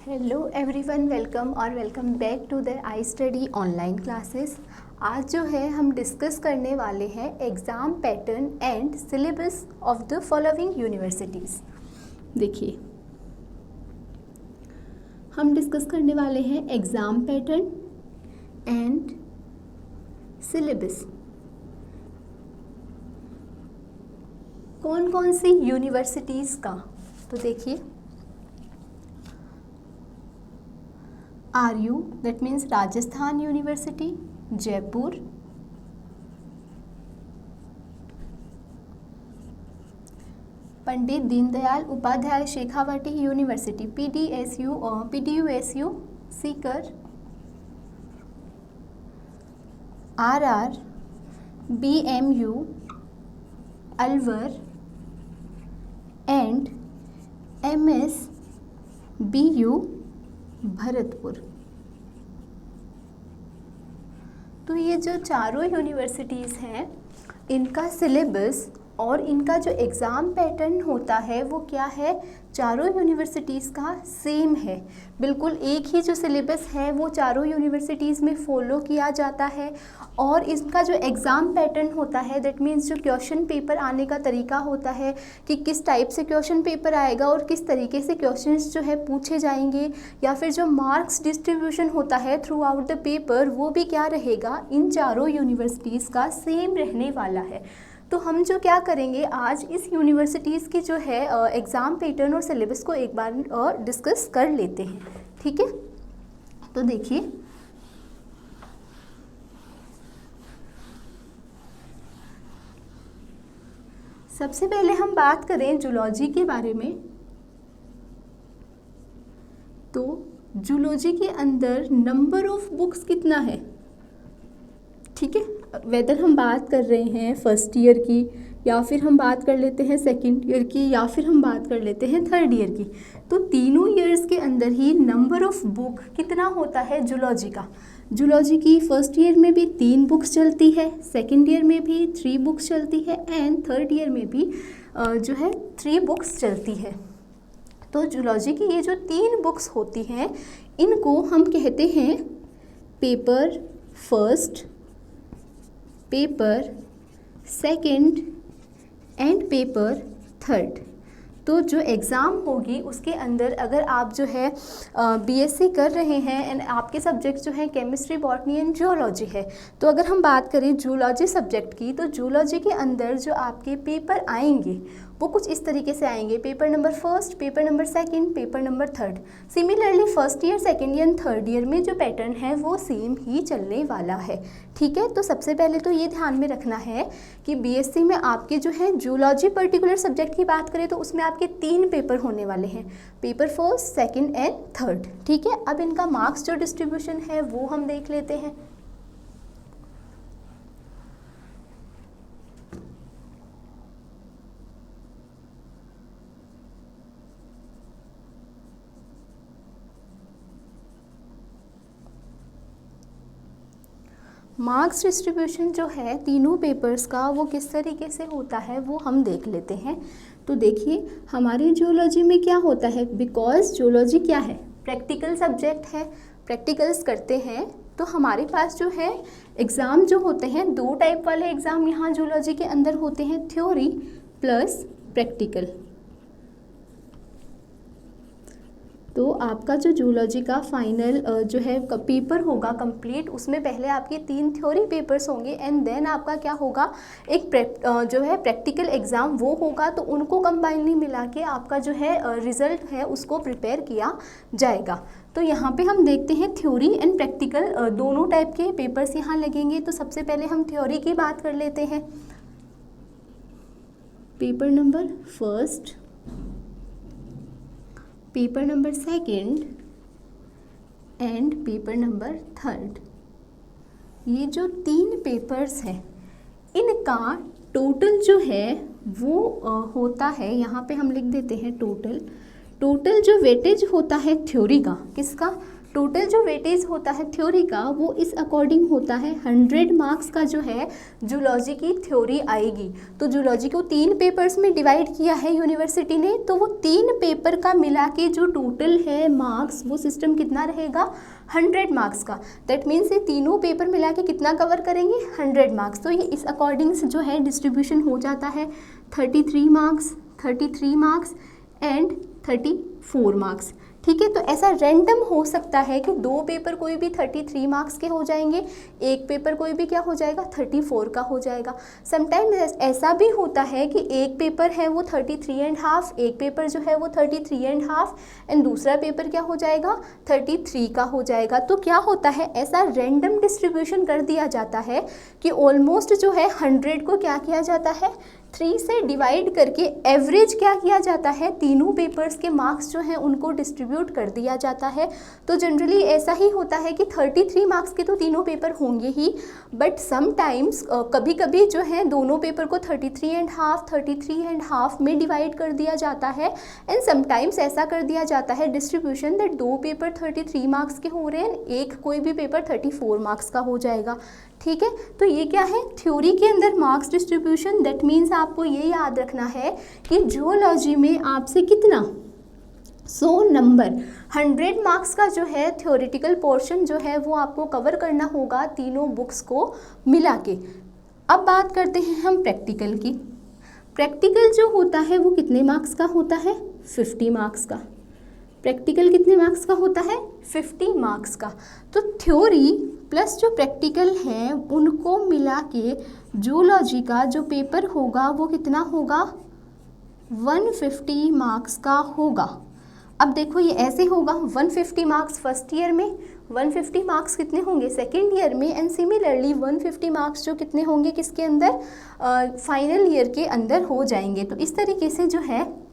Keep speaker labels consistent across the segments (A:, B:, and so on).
A: Hello everyone, welcome और welcome back to the I study online classes. आज जो है हम डिस्कस करने वाले हैं exam pattern and syllabus of the following universities. देखिए, हम डिस्कस करने वाले हैं एग्ज़ाम पैटर्न एंड सिलेबस। कौन कौन सी यूनिवर्सिटीज़ का, तो देखिए, RU, that means Rajasthan University Jaipur, Pandit Deendayal Upadhyay Shekhawati University PDUSU Sikar, RR BMU Alwar and MSBU Bharatpur. तो ये जो चारों यूनिवर्सिटीज़ हैं, इनका सिलेबस और इनका जो एग्ज़ाम पैटर्न होता है वो क्या है, चारों यूनिवर्सिटीज़ का सेम है। बिल्कुल एक ही जो सिलेबस है वो चारों यूनिवर्सिटीज़ में फॉलो किया जाता है। और इसका जो एग्ज़ाम पैटर्न होता है, दैट मीन्स जो क्वेश्चन पेपर आने का तरीका होता है कि किस टाइप से क्वेश्चन पेपर आएगा और किस तरीके से क्वेश्चंस जो है पूछे जाएंगे, या फिर जो मार्क्स डिस्ट्रीब्यूशन होता है थ्रू आउट द पेपर, वो भी क्या रहेगा, इन चारों यूनिवर्सिटीज़ का सेम रहने वाला है। तो हम जो क्या करेंगे, आज इस यूनिवर्सिटीज़ की जो है एग्ज़ाम पैटर्न और सिलेबस को एक बार डिस्कस कर लेते हैं, ठीक है। तो देखिए, सबसे पहले हम बात करें जूलॉजी के बारे में। तो जूलॉजी के अंदर नंबर ऑफ बुक्स कितना है, ठीक है। वेदर हम बात कर रहे हैं फर्स्ट ईयर की, या फिर हम बात कर लेते हैं सेकंड ईयर की, या फिर हम बात कर लेते हैं थर्ड ईयर की, तो तीनों ईयर्स के अंदर ही नंबर ऑफ बुक कितना होता है जूलॉजी का। जूलॉजी की फर्स्ट ईयर में भी 3 बुक्स चलती है, सेकंड ईयर में भी 3 बुक्स चलती है एंड थर्ड ईयर में भी जो है 3 बुक्स चलती है। तो जूलॉजी की ये जो 3 बुक्स होती हैं, इनको हम कहते हैं paper first, paper second and paper third. तो जो एग्ज़ाम होगी उसके अंदर अगर आप जो है BSc कर रहे हैं एंड आपके सब्जेक्ट जो हैं केमिस्ट्री, बॉटनी एंड जूलॉजी है, तो अगर हम बात करें जूलॉजी सब्जेक्ट की, तो जूलॉजी के अंदर जो आपके पेपर आएंगे वो कुछ इस तरीके से आएंगे, paper number first, paper number second, paper number third. Similarly first year, second year and third year में जो पैटर्न है वो सेम ही चलने वाला है, ठीक है। तो सबसे पहले तो ये ध्यान में रखना है कि BSc में आपके जो है जूलॉजी पर्टिकुलर सब्जेक्ट की बात करें तो उसमें आपके 3 पेपर होने वाले हैं, paper first, second and third, ठीक है। अब इनका मार्क्स जो डिस्ट्रीब्यूशन है वो हम देख लेते हैं। मार्क्स डिस्ट्रीब्यूशन जो है तीनों पेपर्स का वो किस तरीके से होता है वो हम देख लेते हैं। तो देखिए, हमारे जूलॉजी में क्या होता है, बिकॉज जूलॉजी क्या है, प्रैक्टिकल सब्जेक्ट है, प्रैक्टिकल्स करते हैं, तो हमारे पास जो है एग्ज़ाम जो होते हैं 2 टाइप वाले एग्ज़ाम यहाँ जूलॉजी के अंदर होते हैं, थ्योरी प्लस प्रैक्टिकल। तो आपका जो जूलॉजी का फाइनल जो है पेपर होगा कंप्लीट, उसमें पहले आपके 3 थ्योरी पेपर्स होंगे एंड देन आपका क्या होगा, एक जो है प्रैक्टिकल एग्ज़ाम वो होगा। तो उनको कंबाइनली मिला के आपका जो है रिज़ल्ट है उसको प्रिपेयर किया जाएगा। तो यहाँ पे हम देखते हैं थ्योरी एंड प्रैक्टिकल दोनों टाइप के पेपर्स यहाँ लगेंगे। तो सबसे पहले हम थ्योरी की बात कर लेते हैं। Paper number first, paper number second and paper number third, ये जो 3 पेपर्स हैं इनका टोटल जो है वो होता है, यहाँ पे हम लिख देते हैं टोटल जो वेटेज होता है थ्योरी का, किसका, टोटल जो वेटेज होता है थ्योरी का वो इस अकॉर्डिंग होता है 100 मार्क्स का जो है जूलॉजी की थ्योरी आएगी। तो जूलॉजी को 3 पेपर्स में डिवाइड किया है यूनिवर्सिटी ने, तो वो 3 पेपर का मिला के जो टोटल है मार्क्स वो सिस्टम कितना रहेगा 100 मार्क्स का। दैट मीन्स ये तीनों पेपर मिला के कितना कवर करेंगे 100 मार्क्स। तो ये इस अकॉर्डिंग से जो है डिस्ट्रीब्यूशन हो जाता है 33 मार्क्स एंड 34 मार्क्स। ठीक है, तो ऐसा रैंडम हो सकता है कि 2 पेपर कोई भी 33 मार्क्स के हो जाएंगे, एक पेपर कोई भी क्या हो जाएगा 34 का हो जाएगा। समटाइम्स ऐसा भी होता है कि एक पेपर है वो 33.5, एक पेपर जो है वो 33.5 एंड दूसरा पेपर क्या हो जाएगा 33 का हो जाएगा। तो क्या होता है ऐसा रैंडम डिस्ट्रीब्यूशन कर दिया जाता है कि ऑलमोस्ट जो है 100 को क्या किया जाता है 3 से डिवाइड करके एवरेज क्या किया जाता है, तीनों पेपर्स के मार्क्स जो हैं उनको डिस्ट्रीब्यूट कर दिया जाता है। तो जनरली ऐसा ही होता है कि 33 मार्क्स के तो तीनों पेपर होंगे ही, बट समटाइम्स कभी कभी जो है दोनों पेपर को 33.5 में डिवाइड कर दिया जाता है एंड समटाइम्स ऐसा कर दिया जाता है डिस्ट्रीब्यूशन दैट 2 पेपर 33 मार्क्स के हो रहे हैं, एक कोई भी पेपर 34 मार्क्स का हो जाएगा। ठीक है, तो ये क्या है थ्योरी के अंदर मार्क्स डिस्ट्रीब्यूशन। दैट मीन्स आपको ये याद रखना है कि जूलॉजी में आपसे कितना 100 नंबर 100 मार्क्स का जो है थ्योरेटिकल पोर्शन जो है वो आपको कवर करना होगा तीनों बुक्स को मिला के। अब बात करते हैं हम प्रैक्टिकल की। प्रैक्टिकल जो होता है वो कितने मार्क्स का होता है 50 मार्क्स का। प्रैक्टिकल कितने मार्क्स का होता है 50 मार्क्स का। तो थ्योरी प्लस जो प्रैक्टिकल है उनको मिला के जूलॉजी का जो पेपर होगा वो कितना होगा 150 मार्क्स का होगा। अब देखो ये ऐसे होगा 150 मार्क्स फर्स्ट ईयर में, 150 मार्क्स कितने होंगे सेकेंड ईयर में एंड सिमिलरली 150 मार्क्स जो कितने होंगे किसके अंदर फाइनल ईयर के अंदर हो जाएंगे। तो इस तरीके से जो है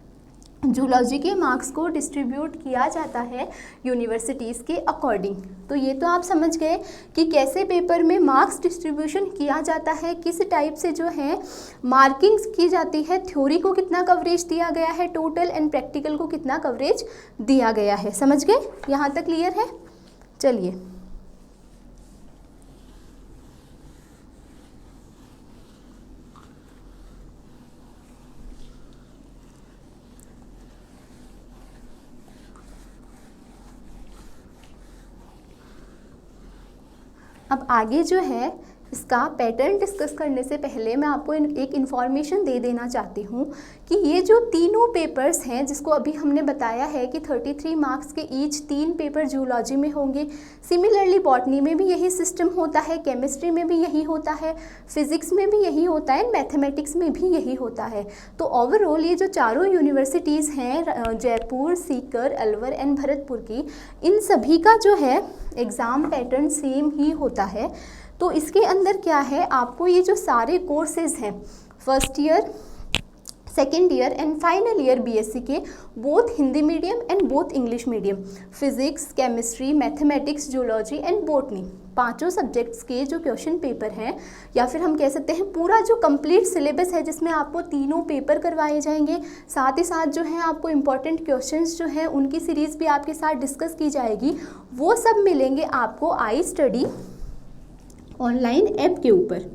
A: जूलॉजी के मार्क्स को डिस्ट्रीब्यूट किया जाता है यूनिवर्सिटीज़ के अकॉर्डिंग। तो ये तो आप समझ गए कि कैसे पेपर में मार्क्स डिस्ट्रीब्यूशन किया जाता है, किस टाइप से जो है मार्किंग्स की जाती है, थ्योरी को कितना कवरेज दिया गया है टोटल एंड प्रैक्टिकल को कितना कवरेज दिया गया है। समझ गए, यहाँ तक क्लियर है। चलिए अब आगे जो है इसका पैटर्न डिस्कस करने से पहले मैं आपको एक इन्फॉर्मेशन दे देना चाहती हूँ कि ये जो तीनों पेपर्स हैं जिसको अभी हमने बताया है कि 33 मार्क्स के ईच 3 पेपर जूलॉजी में होंगे, सिमिलरली बॉटनी में भी यही सिस्टम होता है, केमिस्ट्री में भी यही होता है, फिजिक्स में भी यही होता है, मैथमेटिक्स में भी यही होता है। तो ओवरऑल ये जो चारों यूनिवर्सिटीज़ हैं जयपुर, सीकर, अलवर एंड भरतपुर की, इन सभी का जो है एग्ज़ाम पैटर्न सेम ही होता है। तो इसके अंदर क्या है आपको ये जो सारे कोर्सेज हैं first year, second year and final year BSc के, both Hindi medium and both English medium, physics, chemistry, mathematics, zoology and botany, पांचों सब्जेक्ट्स के जो क्वेश्चन पेपर हैं या फिर हम कह सकते हैं पूरा जो कंप्लीट सिलेबस है जिसमें आपको तीनों पेपर करवाए जाएंगे, साथ ही साथ जो है आपको इम्पॉर्टेंट क्वेश्चंस जो हैं उनकी सीरीज़ भी आपके साथ डिस्कस की जाएगी, वो सब मिलेंगे आपको आई स्टडी ऑनलाइन ऐप के ऊपर।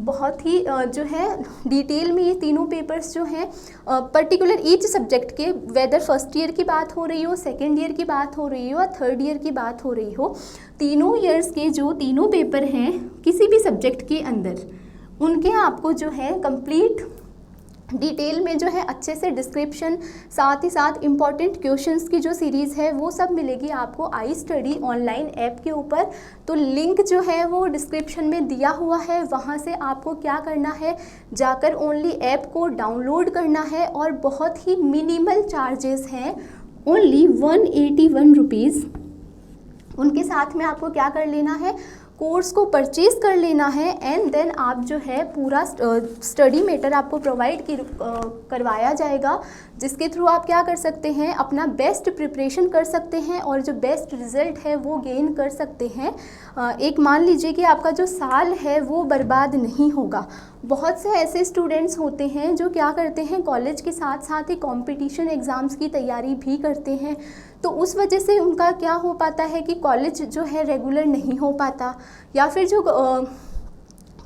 A: बहुत ही जो है डिटेल में ये तीनों पेपर्स जो हैं पर्टिकुलर ईच सब्जेक्ट के, वेदर फर्स्ट ईयर की बात हो रही हो, सेकेंड ईयर की बात हो रही हो या थर्ड ईयर की बात हो रही हो, तीनों ईयर्स के जो तीनों पेपर हैं किसी भी सब्जेक्ट के अंदर, उनके आपको जो है कंप्लीट डिटेल में जो है अच्छे से डिस्क्रिप्शन, साथ ही साथ इम्पॉर्टेंट क्वेश्चंस की जो सीरीज़ है वो सब मिलेगी आपको आई स्टडी ऑनलाइन ऐप के ऊपर। तो लिंक जो है वो डिस्क्रिप्शन में दिया हुआ है, वहाँ से आपको क्या करना है, जाकर ओनली ऐप को डाउनलोड करना है और बहुत ही मिनिमल चार्जेस हैं, ओनली 181 रुपीज़। उनके साथ में आपको क्या कर लेना है, कोर्स को परचेज कर लेना है एंड देन आप जो है पूरा स्टडी मैटर आपको प्रोवाइड करवाया जाएगा, जिसके थ्रू आप क्या कर सकते हैं, अपना बेस्ट प्रिपरेशन कर सकते हैं और जो बेस्ट रिज़ल्ट है वो गेन कर सकते हैं। एक मान लीजिए कि आपका जो साल है वो बर्बाद नहीं होगा। बहुत से ऐसे स्टूडेंट्स होते हैं जो क्या करते हैं, कॉलेज के साथ साथ ही कंपटीशन एग्ज़ाम्स की तैयारी भी करते हैं, तो उस वजह से उनका क्या हो पाता है कि कॉलेज जो है रेगुलर नहीं हो पाता, या फिर जो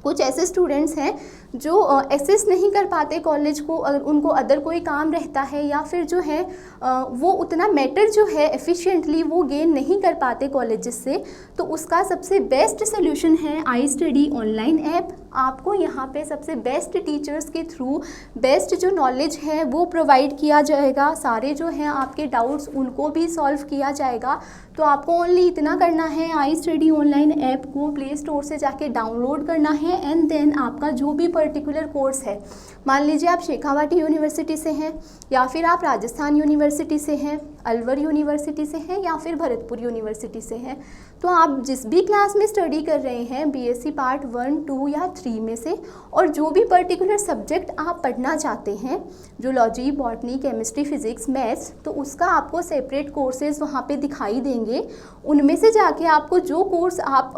A: कुछ ऐसे स्टूडेंट्स हैं जो एक्सेस नहीं कर पाते कॉलेज को, अगर उनको अदर कोई काम रहता है, या फिर जो है वो उतना मैटर जो है एफिशिएंटली वो गेन नहीं कर पाते कॉलेजेस से, तो उसका सबसे बेस्ट सोल्यूशन है आई स्टडी ऑनलाइन ऐप। आपको यहाँ पे सबसे बेस्ट टीचर्स के थ्रू बेस्ट जो नॉलेज है वो प्रोवाइड किया जाएगा, सारे जो हैं आपके डाउट्स उनको भी सॉल्व किया जाएगा। तो आपको ओनली इतना करना है, आई स्टडी ऑनलाइन ऐप को प्ले स्टोर से जाके डाउनलोड करना है एंड देन आपका जो भी पर्टिकुलर कोर्स है, मान लीजिए आप शेखावाटी यूनिवर्सिटी से हैं, या फिर आप राजस्थान यूनिवर्सिटी से हैं, अलवर यूनिवर्सिटी से हैं, या फिर भरतपुर यूनिवर्सिटी से हैं, तो आप जिस भी क्लास में स्टडी कर रहे हैं, बीएससी पार्ट 1, 2 या 3 में से, और जो भी पर्टिकुलर सब्जेक्ट आप पढ़ना चाहते हैं, zoology, botany, chemistry, physics, maths, तो उसका आपको सेपरेट कोर्सेज वहाँ पे दिखाई देंगे। उनमें से जाके आपको जो कोर्स आप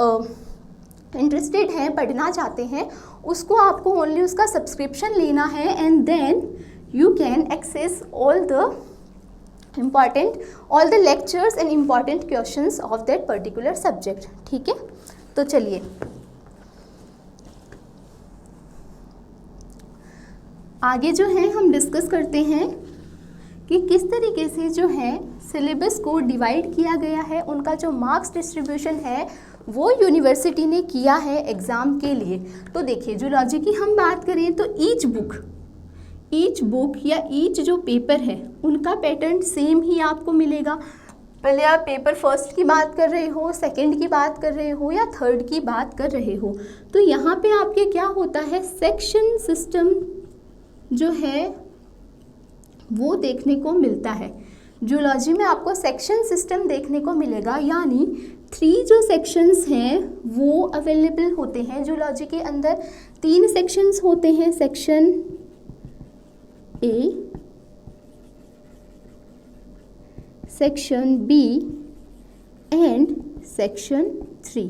A: इंटरेस्टेड हैं, पढ़ना चाहते हैं, उसको आपको ओनली उसका सब्सक्रिप्शन लेना है and then you can access all the lectures and important questions of that particular subject. ठीक है, तो चलिए आगे जो है हम डिस्कस करते हैं कि किस तरीके से जो है सिलेबस को डिवाइड किया गया है, उनका जो मार्क्स डिस्ट्रीब्यूशन है वो यूनिवर्सिटी ने किया है एग्ज़ाम के लिए। तो देखिए जूलॉजी की हम बात करें तो ईच बुक या ईच जो पेपर है उनका पैटर्न सेम ही आपको मिलेगा। पहले आप पेपर फर्स्ट की बात कर रहे हो, सेकंड की बात कर रहे हो या थर्ड की बात कर रहे हो, तो यहाँ पे आपके क्या होता है, सेक्शन सिस्टम जो है वो देखने को मिलता है। जूलॉजी में आपको सेक्शन सिस्टम देखने को मिलेगा, यानी 3 जो सेक्शंस हैं वो अवेलेबल होते हैं जूलॉजी के अंदर। 3 सेक्शंस होते हैं, section A, section B and section C.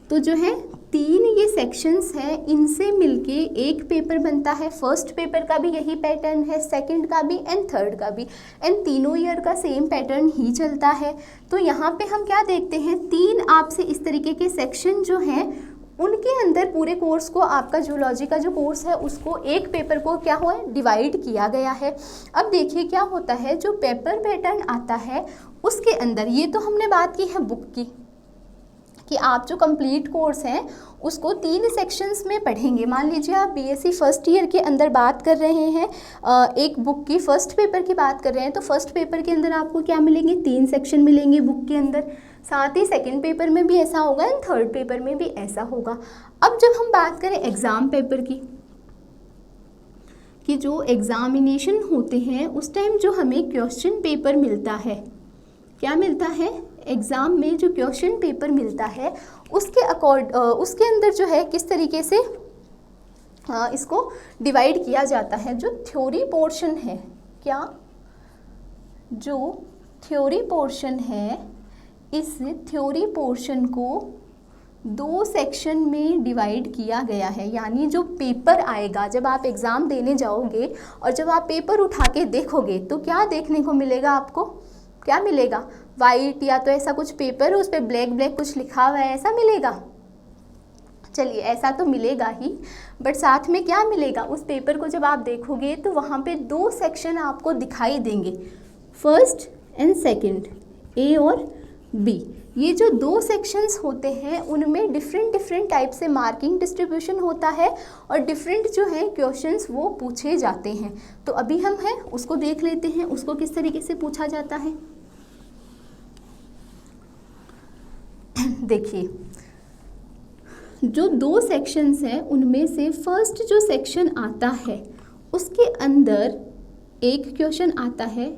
A: तो जो है 3 ये सेक्शंस हैं, इनसे मिलके एक पेपर बनता है। फर्स्ट पेपर का भी यही पैटर्न है, सेकंड का भी एंड थर्ड का भी, एंड तीनों ईयर का सेम पैटर्न ही चलता है। तो यहाँ पे हम क्या देखते हैं, 3 आपसे इस तरीके के सेक्शन जो हैं उनके अंदर पूरे कोर्स को, आपका जूलॉजी का जो कोर्स है उसको एक पेपर को क्या हुआ है, डिवाइड किया गया है। अब देखिए क्या होता है, जो पेपर पैटर्न आता है उसके अंदर, ये तो हमने बात की है बुक की, कि आप जो कंप्लीट कोर्स हैं उसको 3 सेक्शंस में पढ़ेंगे। मान लीजिए आप बीएससी फर्स्ट ईयर के अंदर बात कर रहे हैं, एक बुक की फर्स्ट पेपर की बात कर रहे हैं, तो फर्स्ट पेपर के अंदर आपको क्या मिलेंगे, 3 सेक्शन मिलेंगे बुक के अंदर। साथ ही सेकंड पेपर में भी ऐसा होगा एंड थर्ड पेपर में भी ऐसा होगा। अब जब हम बात करें एग्ज़ाम पेपर की, कि जो एग्ज़ामिनेशन होते हैं उस टाइम जो हमें क्वेश्चन पेपर मिलता है, क्या मिलता है, एग्ज़ाम में जो क्वेश्चन पेपर मिलता है उसके अंदर जो है किस तरीके से इसको डिवाइड किया जाता है। जो थ्योरी पोर्शन है, क्या जो थ्योरी पोर्शन है, इस थ्योरी पोर्शन को 2 सेक्शन में डिवाइड किया गया है। यानी जो पेपर आएगा, जब आप एग्ज़ाम देने जाओगे और जब आप पेपर उठा के देखोगे तो क्या देखने को मिलेगा, आपको क्या मिलेगा, वाइट या तो ऐसा कुछ पेपर उस पर ब्लैक कुछ लिखा हुआ है, ऐसा मिलेगा। चलिए ऐसा तो मिलेगा ही, बट साथ में क्या मिलेगा, उस पेपर को जब आप देखोगे तो वहाँ पे 2 सेक्शन आपको दिखाई देंगे, फर्स्ट एंड सेकंड, ए और बी। ये जो 2 सेक्शंस होते हैं उनमें डिफरेंट टाइप से मार्किंग डिस्ट्रीब्यूशन होता है और डिफरेंट जो है क्वेश्चंस वो पूछे जाते हैं। तो अभी हम हैं उसको देख लेते हैं, उसको किस तरीके से पूछा जाता है। देखिए जो 2 सेक्शंस हैं उनमें से फर्स्ट जो सेक्शन आता है उसके अंदर एक क्वेश्चन आता है,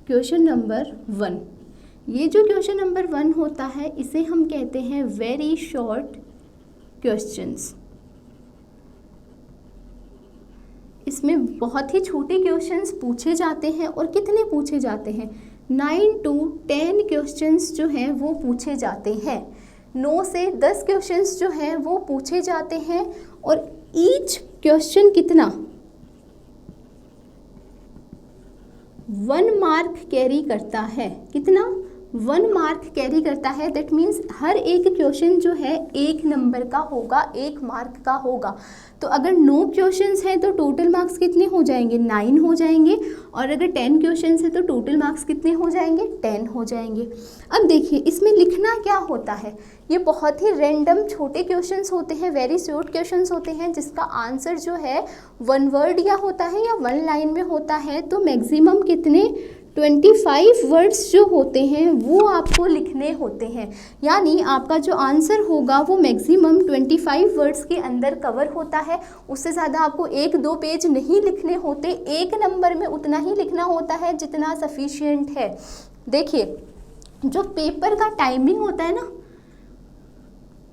A: क्वेश्चन नंबर 1, ये जो क्वेश्चन नंबर 1 होता है इसे हम कहते हैं वेरी शॉर्ट क्वेश्चंस। इसमें बहुत ही छोटे क्वेश्चंस पूछे जाते हैं और कितने पूछे जाते हैं 9 to 10 क्वेश्चंस जो हैं वो पूछे जाते हैं। 9 से 10 क्वेश्चंस जो हैं वो पूछे जाते हैं और ईच क्वेश्चन कितना 1 मार्क कैरी करता है। कितना 1 मार्क कैरी करता है। दैट मीन्स हर एक क्वेश्चन जो है 1 नंबर का होगा, 1 मार्क का होगा। तो अगर 9 क्वेश्चंस हैं तो टोटल मार्क्स कितने हो जाएंगे 9 हो जाएंगे, और अगर 10 क्वेश्चंस हैं तो टोटल मार्क्स कितने हो जाएंगे 10 हो जाएंगे। अब देखिए इसमें लिखना क्या होता है, ये बहुत ही रैंडम छोटे क्वेश्चंस होते हैं, वेरी शॉर्ट क्वेश्चंस होते हैं जिसका आंसर जो है 1 वर्ड या होता है या 1 लाइन में होता है। तो मैक्सिमम कितने 25 वर्ड्स जो होते हैं वो आपको लिखने होते हैं, यानी आपका जो आंसर होगा वो मैक्सिमम 25 वर्ड्स के अंदर कवर होता है। उससे ज़्यादा आपको 1-2 पेज नहीं लिखने होते, 1 नंबर में उतना ही लिखना होता है जितना सफिशिएंट है। देखिए जो पेपर का टाइमिंग होता है ना,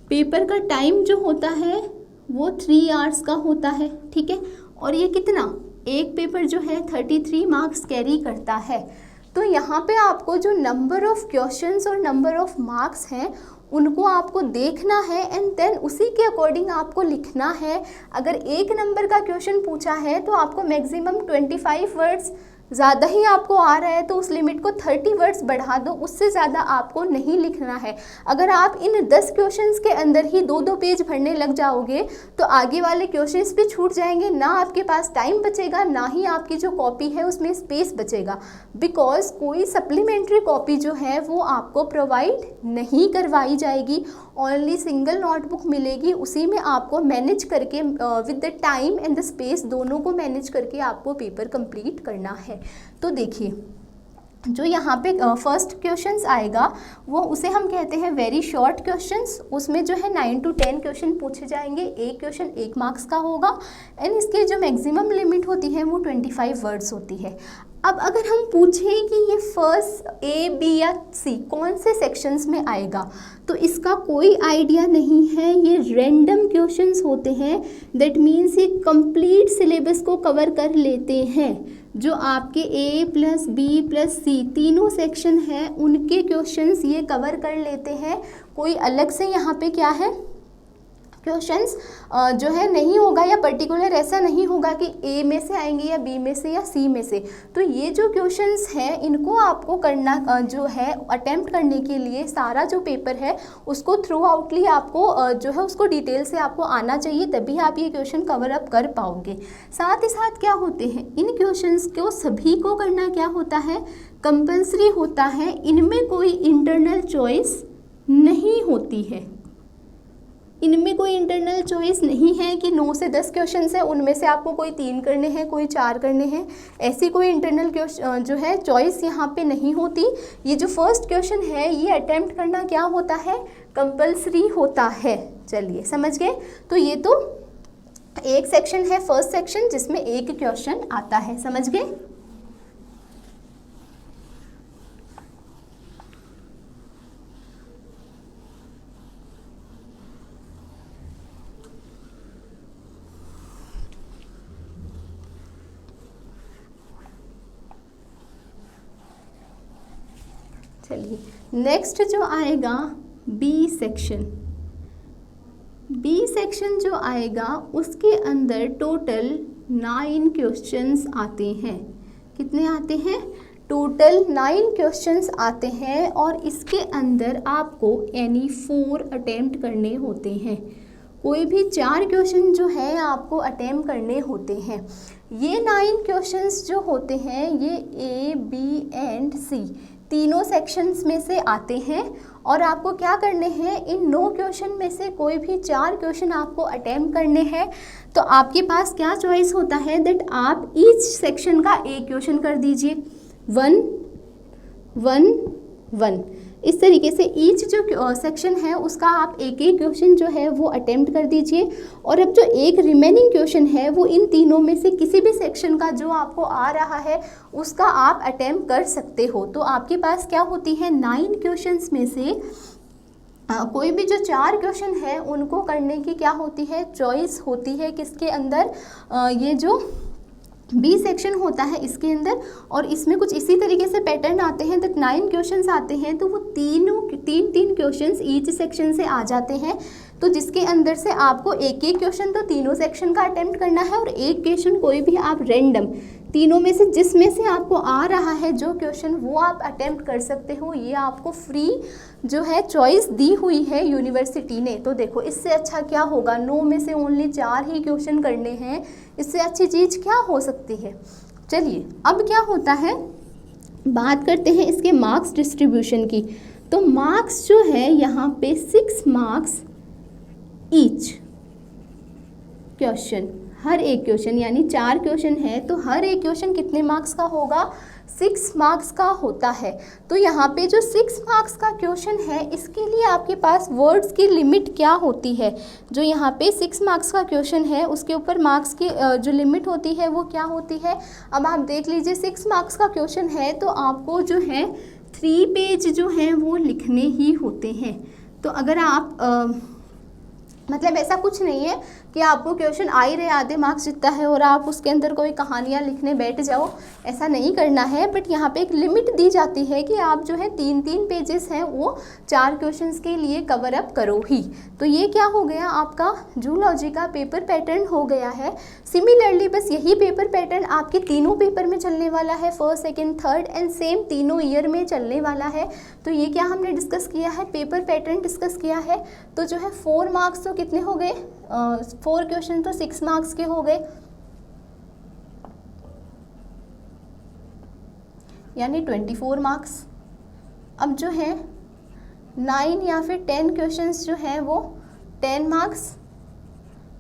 A: पेपर का टाइम जो होता है वो 3 आवर्स का होता है, ठीक है। और ये कितना एक पेपर जो है 33 मार्क्स कैरी करता है। तो यहाँ पे आपको जो नंबर ऑफ़ क्वेश्चंस और नंबर ऑफ़ मार्क्स हैं उनको आपको देखना है एंड देन उसी के अकॉर्डिंग आपको लिखना है। अगर 1 नंबर का क्वेश्चन पूछा है तो आपको मैक्सिमम 25 वर्ड्स ज़्यादा ही आपको आ रहा है तो उस लिमिट को 30 वर्ड्स बढ़ा दो, उससे ज़्यादा आपको नहीं लिखना है। अगर आप इन 10 क्वेश्चंस के अंदर ही 2-2 पेज भरने लग जाओगे तो आगे वाले क्वेश्चंस भी छूट जाएंगे, ना आपके पास टाइम बचेगा, ना ही आपकी जो कॉपी है उसमें स्पेस बचेगा। बिकॉज कोई सप्लीमेंट्री कॉपी जो है वो आपको प्रोवाइड नहीं करवाई जाएगी, ओनली सिंगल नोटबुक मिलेगी, उसी में आपको मैनेज करके with the time and the space दोनों को मैनेज करके आपको पेपर कंप्लीट करना है। तो देखिए जो यहाँ पे फर्स्ट क्वेश्चंस आएगा वो उसे हम कहते हैं वेरी शॉर्ट क्वेश्चंस। उसमें जो है 9 to 10 क्वेश्चन पूछे जाएंगे, एक क्वेश्चन 1 मार्क्स का होगा एंड इसकी जो मैक्सिमम लिमिट होती है वो 25 वर्ड्स होती है। अब अगर हम पूछें कि ये फर्स्ट A, B या C कौन से सेक्शंस में आएगा तो इसका कोई आइडिया नहीं है। ये रैंडम क्वेश्चंस होते हैं, दैट मीन्स ये कंप्लीट सिलेबस को कवर कर लेते हैं। जो आपके A+B+C तीनों सेक्शन हैं उनके क्वेश्चंस ये कवर कर लेते हैं। कोई अलग से यहाँ पे क्या है क्वेश्चंस जो है नहीं होगा या पर्टिकुलर ऐसा नहीं होगा कि A में से आएंगे या B में से या C में से। तो ये जो क्वेश्चंस हैं इनको आपको करना जो है अटेम्प्ट करने के लिए सारा जो पेपर है उसको थ्रू आउटली आपको जो है उसको डिटेल से आपको आना चाहिए, तभी आप ये क्वेश्चन कवर अप कर पाओगे। साथ ही साथ क्या होते हैं इन क्वेश्चंस को सभी को करना क्या होता है कंपल्सरी होता है, इनमें कोई इंटरनल चॉइस नहीं होती है। इनमें कोई इंटरनल चॉइस नहीं है कि 9 से 10 क्वेश्चंस हैं उनमें से आपको कोई 3 करने हैं कोई 4 करने हैं, ऐसी कोई इंटरनल जो है चॉइस यहाँ पे नहीं होती। ये जो फर्स्ट क्वेश्चन है ये अटेम्प्ट करना क्या होता है कंपल्सरी होता है। चलिए समझ गए। तो ये तो एक सेक्शन है फर्स्ट सेक्शन जिसमें एक क्वेश्चन आता है, समझ गए। चलिए नेक्स्ट जो आएगा बी सेक्शन। बी सेक्शन जो आएगा उसके अंदर टोटल 9 क्वेश्चंस आते हैं। कितने आते हैं टोटल 9 क्वेश्चंस आते हैं और इसके अंदर आपको एनी 4 अटेम्प्ट करने होते हैं। कोई भी 4 क्वेश्चन जो है आपको अटेम्प्ट करने होते हैं। ये 9 क्वेश्चंस जो होते हैं ये A, B एंड C तीनों सेक्शंस में से आते हैं और आपको क्या करने हैं इन 9 क्वेश्चन में से कोई भी 4 क्वेश्चन आपको अटेम्प्ट करने हैं। तो आपके पास क्या चॉइस होता है दैट आप ईच सेक्शन का एक क्वेश्चन कर दीजिए 1 1 1। इस तरीके से ईच जो सेक्शन है उसका आप एक एक क्वेश्चन जो है वो अटेम्प्ट कर दीजिए। और अब जो एक रिमेनिंग क्वेश्चन है वो इन तीनों में से किसी भी सेक्शन का जो आपको आ रहा है उसका आप अटेम्प्ट कर सकते हो। तो आपके पास क्या होती है, 9 क्वेश्चंस में से कोई भी जो 4 क्वेश्चन है उनको करने की क्या होती है, चॉइस होती है किसके अंदर, ये जो बी सेक्शन होता है इसके अंदर। और इसमें कुछ इसी तरीके से पैटर्न आते हैं, दैट 9 क्वेश्चंस आते हैं तो वो तीन क्वेश्चंस ईच सेक्शन से आ जाते हैं। तो जिसके अंदर से आपको एक एक क्वेश्चन तो तीनों सेक्शन का अटेम्प्ट करना है और एक क्वेश्चन कोई भी आप रैंडम तीनों में से जिसमें से आपको आ रहा है जो क्वेश्चन वो आप अटेम्प्ट कर सकते हो। ये आपको फ्री जो है चॉइस दी हुई है यूनिवर्सिटी ने। तो देखो इससे अच्छा क्या होगा, 9 में से ओनली 4 ही क्वेश्चन करने हैं, इससे अच्छी चीज़ क्या हो सकती है। चलिए अब क्या होता है, बात करते हैं इसके मार्क्स डिस्ट्रीब्यूशन की। तो मार्क्स जो है यहाँ पे 6 मार्क्स ईच क्वेश्चन, हर एक क्वेश्चन, यानी 4 क्वेश्चन है तो हर एक क्वेश्चन कितने मार्क्स का होगा, 6 मार्क्स का होता है। तो यहाँ पे जो 6 मार्क्स का क्वेश्चन है इसके लिए आपके पास वर्ड्स की लिमिट क्या होती है, जो यहाँ पे 6 मार्क्स का क्वेश्चन है उसके ऊपर मार्क्स की जो लिमिट होती है वो क्या होती है। अब आप देख लीजिए 6 मार्क्स का क्वेश्चन है तो आपको जो है 3 पेज जो हैं वो लिखने ही होते हैं। तो अगर आप मतलब ऐसा कुछ नहीं है कि आपको क्वेश्चन आ ही रहे आधे मार्क्स जितना है और आप उसके अंदर कोई कहानियाँ लिखने बैठ जाओ, ऐसा नहीं करना है। बट यहाँ पे एक लिमिट दी जाती है कि आप जो है 3-3 पेजेस हैं वो 4 क्वेश्चंस के लिए कवर अप करो ही। तो ये क्या हो गया, आपका जूलॉजी का पेपर पैटर्न हो गया है। सिमिलरली बस यही पेपर पैटर्न आपके तीनों पेपर में चलने वाला है, first second third and same तीनों ईयर में चलने वाला है। तो ये क्या हमने डिस्कस किया है, पेपर पैटर्न डिस्कस किया है। तो जो है 4 मार्क्स तो कितने हो गए, 4 क्वेश्चन तो 6 मार्क्स के हो गए, यानी 24 मार्क्स। अब जो है 9 या फिर 10 क्वेश्चंस जो हैं वो 10 मार्क्स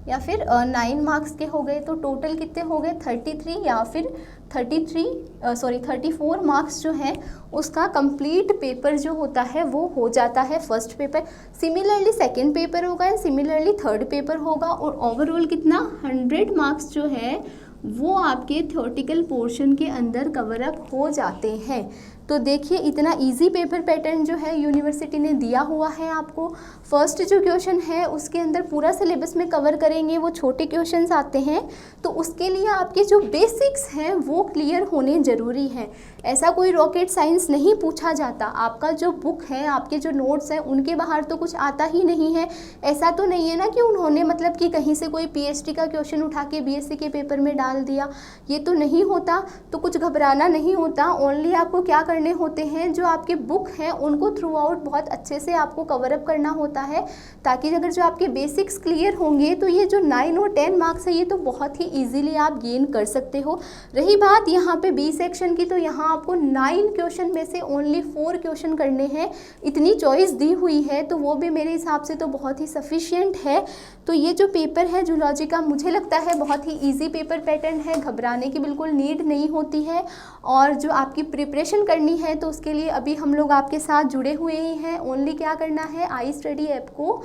A: या फिर 9 मार्क्स के हो गए। तो टोटल कितने हो गए, 33 या फिर 34 मार्क्स जो हैं उसका कंप्लीट पेपर जो होता है वो हो जाता है first paper. Similarly second paper होगा एंड सिमिलरली थर्ड पेपर होगा। और ओवरऑल कितना 100 मार्क्स जो है वो आपके थ्योरेटिकल पोर्शन के अंदर कवर अप हो जाते हैं। तो देखिए इतना इजी पेपर पैटर्न जो है यूनिवर्सिटी ने दिया हुआ है आपको। फर्स्ट जो क्वेश्चन है उसके अंदर पूरा सिलेबस में कवर करेंगे, वो छोटे क्वेश्चंस आते हैं तो उसके लिए आपके जो बेसिक्स हैं वो क्लियर होने ज़रूरी हैं। ऐसा कोई रॉकेट साइंस नहीं पूछा जाता, आपका जो बुक है, आपके जो नोट्स हैं उनके बाहर तो कुछ आता ही नहीं है। ऐसा तो नहीं है ना कि उन्होंने मतलब कि कहीं से कोई PhD का क्वेश्चन उठा के BSc के पेपर में डाल दिया, ये तो नहीं होता। तो कुछ घबराना नहीं होता, ओनली आपको क्या करने होते हैं, जो आपके बुक हैं उनको थ्रू आउट बहुत अच्छे से आपको कवर अप करना होता है, ताकि अगर जो आपके बेसिक्स क्लियर होंगे तो ये जो 9 और 10 मार्क्स है ये तो बहुत ही ईजिली आप गेन कर सकते हो। रही बात यहाँ पे बी सेक्शन की, तो यहाँ आपको 9 क्वेश्चन में से ओनली 4 क्वेश्चन करने हैं, इतनी चॉइस दी हुई है तो वो भी मेरे हिसाब से तो बहुत ही सफिशिएंट है। तो ये जो पेपर है जूलॉजी का मुझे लगता है बहुत ही ईजी पेपर पैटर्न है, घबराने की बिल्कुल नीड नहीं होती है। और जो आपकी प्रिपरेशन करनी है तो उसके लिए अभी हम लोग आपके साथ जुड़े हुए ही हैं। ओनली क्या करना है, आई स्टडी ऐप को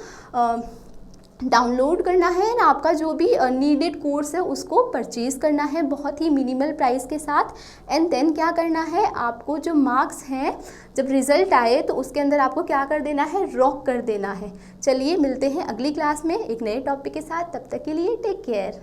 A: डाउनलोड करना है ना, आपका जो भी नीडेड कोर्स है उसको परचेज़ करना है बहुत ही मिनिमल प्राइस के साथ। एंड देन क्या करना है, आपको जो मार्क्स हैं जब रिज़ल्ट आए तो उसके अंदर आपको क्या कर देना है, रॉक कर देना है। चलिए मिलते हैं अगली क्लास में एक नए टॉपिक के साथ, तब तक के लिए टेक केयर।